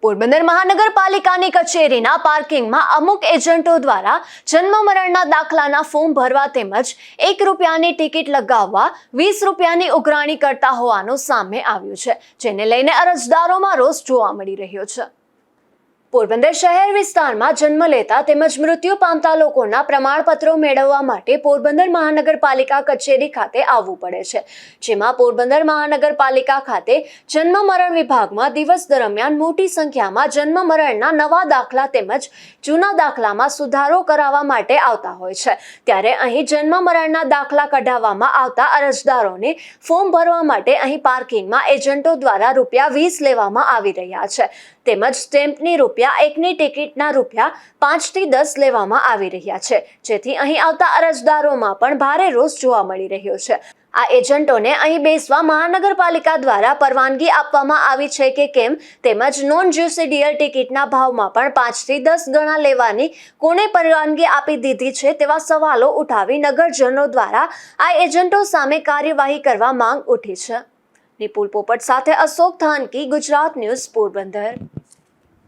પોરબંદર મહાનગરપાલિકાની કચેરીના પાર્કિંગમાં અમુક એજન્ટો દ્વારા જન્મ મરણના દાખલાના ફોર્મ ભરવા તેમજ ₹1ની ટિકિટ લગાવવા ₹20ની ઉઘરાણી કરતા હોવાનું સામે આવ્યું છે, જેને લઈને અરજદારોમાં રોષ જોવા મળી રહ્યો છે। પોરબંદર શહેર વિસ્તારમાં જન્મ લેતા તેમજ મૃત્યુ પામતા લોકોના પ્રમાણપત્રો મેળવવા માટે પોરબંદર મહાનગરપાલિકા કચેરી ખાતે આવવું પડે છે, જેમાં પોરબંદર મહાનગરપાલિકા ખાતે જન્મ મરણ વિભાગમાં દિવસ દરમિયાન મોટી સંખ્યામાં જન્મ મરણના નવા દાખલા તેમજ જૂના દાખલામાં સુધારો કરાવવા માટે આવતા હોય છે। ત્યારે અહીં જન્મ મરણના દાખલા કઢાવવામાં આવતા અરજદારોને ફોર્મ ભરવા માટે અહીં પાર્કિંગમાં એજન્ટો દ્વારા ₹20 લેવામાં આવી રહ્યા છે, તેમજ સ્ટેમ્પની ₹1ની ટિકિટના ₹5 થી 10 લેવામાં આવી રહ્યા છે, જેથી અહીં આવતા અરજદારોમાં પણ ભારે રોષ જોવા મળી રહ્યો છે। આ એજન્ટોને અહીં બેસવા મહાનગરપાલિકા દ્વારા પરવાનગી આપવામાં આવી છે કે કેમ, તેમજ નોન જ્યુડિશિયલ ટિકિટના ભાવમાં પણ 5 થી 10 ગણા લેવાની કોને પરવાનગી આપી દીધી છે તેવા સવાલો ઉઠાવી નગરજનો દ્વારા આ એજન્ટો સામે કાર્યવાહી કરવા માંગ ઉઠી છે। નિપુલ પોપટ સાથે અશોક થાનકી, ગુજરાત ન્યૂઝ, પોરબંદર।